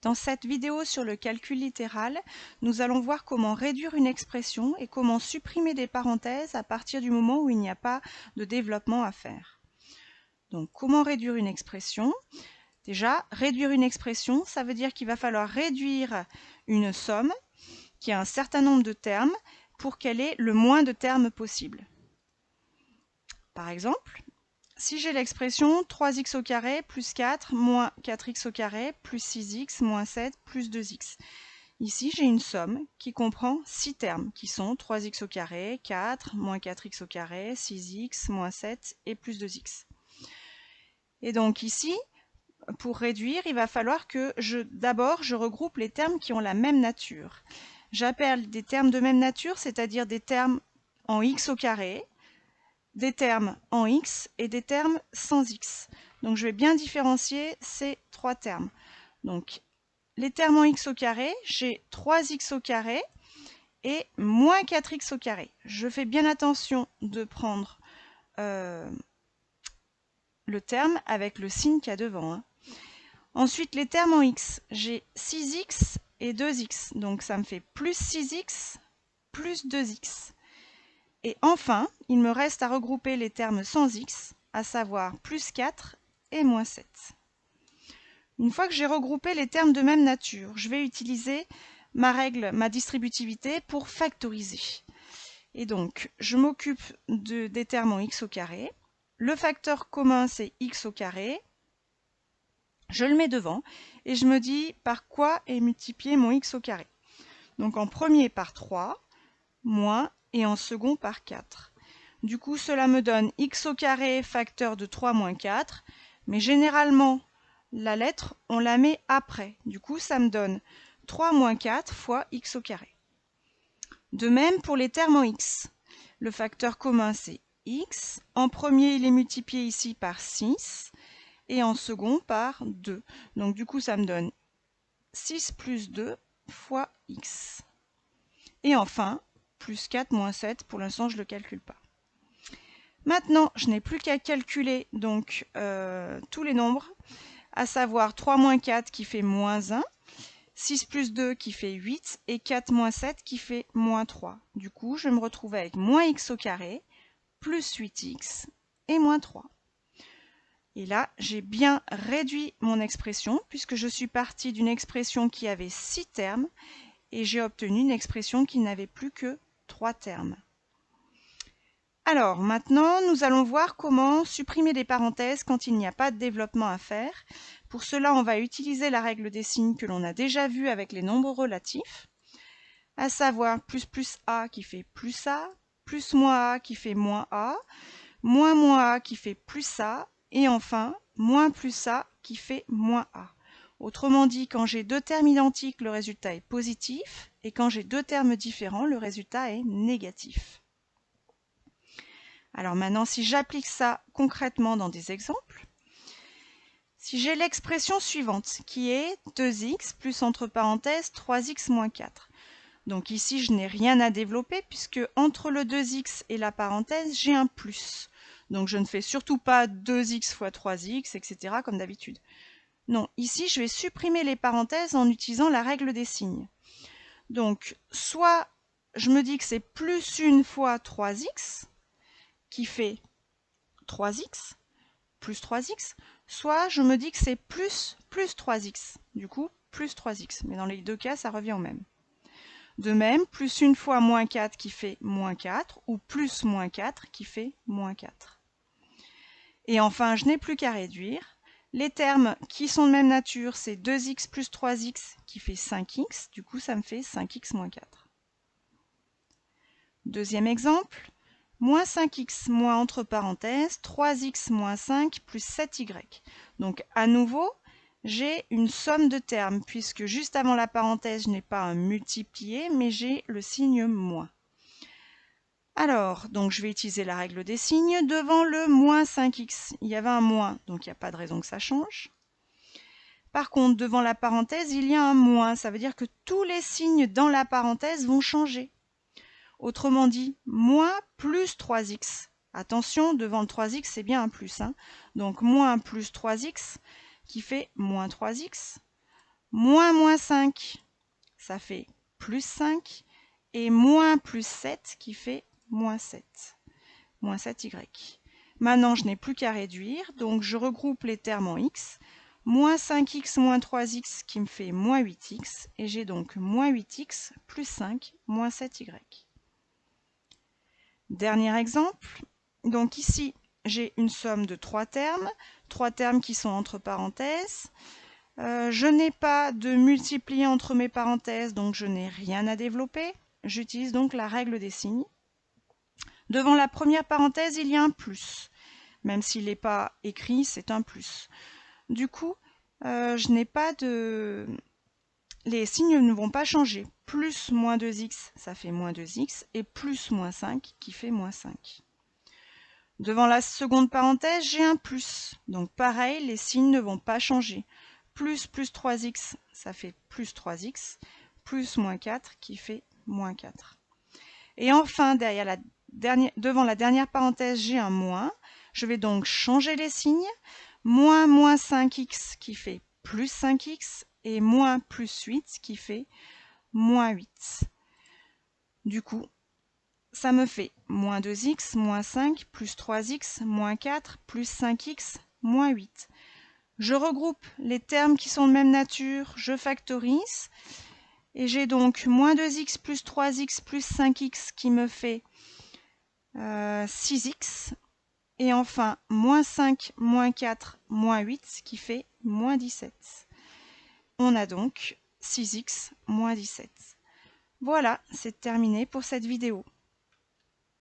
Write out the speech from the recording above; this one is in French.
Dans cette vidéo sur le calcul littéral, nous allons voir comment réduire une expression et comment supprimer des parenthèses à partir du moment où il n'y a pas de développement à faire. Donc, comment réduire une expression? Déjà, réduire une expression, ça veut dire qu'il va falloir réduire une somme qui a un certain nombre de termes pour qu'elle ait le moins de termes possible. Par exemple, si j'ai l'expression 3x au carré plus 4 moins 4x au carré plus 6x moins 7 plus 2x. Ici, j'ai une somme qui comprend 6 termes qui sont 3x au carré, 4, moins 4x au carré, 6x, moins 7 et plus 2x. Et donc ici, pour réduire, il va falloir que d'abord je regroupe les termes qui ont la même nature. J'appelle des termes de même nature, c'est-à-dire des termes en x au carré, des termes en x et des termes sans x. Donc je vais bien différencier ces trois termes. Donc les termes en x au carré, j'ai 3x au carré et moins 4x au carré. Je fais bien attention de prendre le terme avec le signe qu'il y a devant. Ensuite, les termes en x, j'ai 6x et 2x. Donc ça me fait plus 6x plus 2x. Et enfin, il me reste à regrouper les termes sans x, à savoir plus 4 et moins 7. Une fois que j'ai regroupé les termes de même nature, je vais utiliser ma règle, ma distributivité pour factoriser. Et donc, je m'occupe des termes en x au carré. Le facteur commun, c'est x au carré. Je le mets devant et je me dis par quoi est multiplié mon x au carré. Donc en premier par 3, moins, et en second par 4. Du coup, cela me donne x au carré facteur de 3 moins 4, mais généralement, la lettre, on la met après. Du coup, ça me donne 3 moins 4 fois x au carré. De même pour les termes en x. Le facteur commun, c'est x. En premier, il est multiplié ici par 6, et en second par 2. Donc du coup, ça me donne 6 plus 2 fois x. Et enfin, plus 4 moins 7, pour l'instant je ne le calcule pas. Maintenant, je n'ai plus qu'à calculer donc tous les nombres, à savoir 3 moins 4 qui fait moins 1, 6 plus 2 qui fait 8 et 4 moins 7 qui fait moins 3. Du coup, je me retrouve avec moins x au carré, plus 8x et moins 3. Et là, j'ai bien réduit mon expression puisque je suis partie d'une expression qui avait 6 termes et j'ai obtenu une expression qui n'avait plus que 3 termes. Alors maintenant, nous allons voir comment supprimer des parenthèses quand il n'y a pas de développement à faire. Pour cela, on va utiliser la règle des signes que l'on a déjà vue avec les nombres relatifs, à savoir plus a qui fait plus a, plus moins a qui fait moins a qui fait plus a, et enfin moins plus a qui fait moins a. Autrement dit, quand j'ai deux termes identiques, le résultat est positif, et quand j'ai deux termes différents, le résultat est négatif. Alors maintenant, si j'applique ça concrètement dans des exemples, si j'ai l'expression suivante qui est 2x plus entre parenthèses 3x moins 4. Donc ici, je n'ai rien à développer puisque entre le 2x et la parenthèse, j'ai un plus. Donc je ne fais surtout pas 2x fois 3x, etc. comme d'habitude. Non, ici, je vais supprimer les parenthèses en utilisant la règle des signes. Donc, soit je me dis que c'est plus 1 fois 3x, qui fait 3x, plus 3x, soit je me dis que c'est plus 3x, du coup plus 3x, mais dans les deux cas ça revient au même. De même, plus 1 fois moins 4 qui fait moins 4, ou plus moins 4 qui fait moins 4. Et enfin, je n'ai plus qu'à réduire. Les termes qui sont de même nature, c'est 2x plus 3x qui fait 5x, du coup ça me fait 5x moins 4. Deuxième exemple, moins 5x moins entre parenthèses 3x moins 5 plus 7y. Donc à nouveau, j'ai une somme de termes puisque juste avant la parenthèse, je n'ai pas un multiplié, mais j'ai le signe moins. Alors, donc je vais utiliser la règle des signes. Devant le moins 5x, il y avait un moins, donc il n'y a pas de raison que ça change. Par contre, devant la parenthèse, il y a un moins. Ça veut dire que tous les signes dans la parenthèse vont changer. Autrement dit, moins plus 3x. Attention, devant le 3x, c'est bien un plus. Donc moins plus 3x qui fait moins 3x. moins 5, ça fait plus 5. Et moins plus 7 qui fait moins 7. Moins 7y. Maintenant, je n'ai plus qu'à réduire, donc je regroupe les termes en x. Moins 5x moins 3x qui me fait moins 8x. Et j'ai donc moins 8x plus 5 moins 7y. Dernier exemple. Donc ici, j'ai une somme de 3 termes qui sont entre parenthèses. Je n'ai pas de multiplié entre mes parenthèses, donc je n'ai rien à développer. J'utilise donc la règle des signes. Devant la première parenthèse, il y a un plus. Même s'il n'est pas écrit, c'est un plus. Du coup, je n'ai pas de... Les signes ne vont pas changer. Plus moins 2x, ça fait moins 2x, et plus moins 5 qui fait moins 5. Devant la seconde parenthèse, j'ai un plus. Donc pareil, les signes ne vont pas changer. Plus 3x, ça fait plus 3x, plus moins 4 qui fait moins 4. Et enfin, devant la dernière parenthèse, j'ai un moins. Je vais donc changer les signes. Moins 5x qui fait plus 5x et moins plus 8 qui fait moins 8. Du coup, ça me fait moins 2x, moins 5, plus 3x, moins 4, plus 5x, moins 8. Je regroupe les termes qui sont de même nature, je factorise. Et j'ai donc moins 2x plus 3x plus 5x qui me fait 6x. Et enfin, moins 5, moins 4, moins 8 qui fait moins 17. On a donc 6x moins 17. Voilà, c'est terminé pour cette vidéo.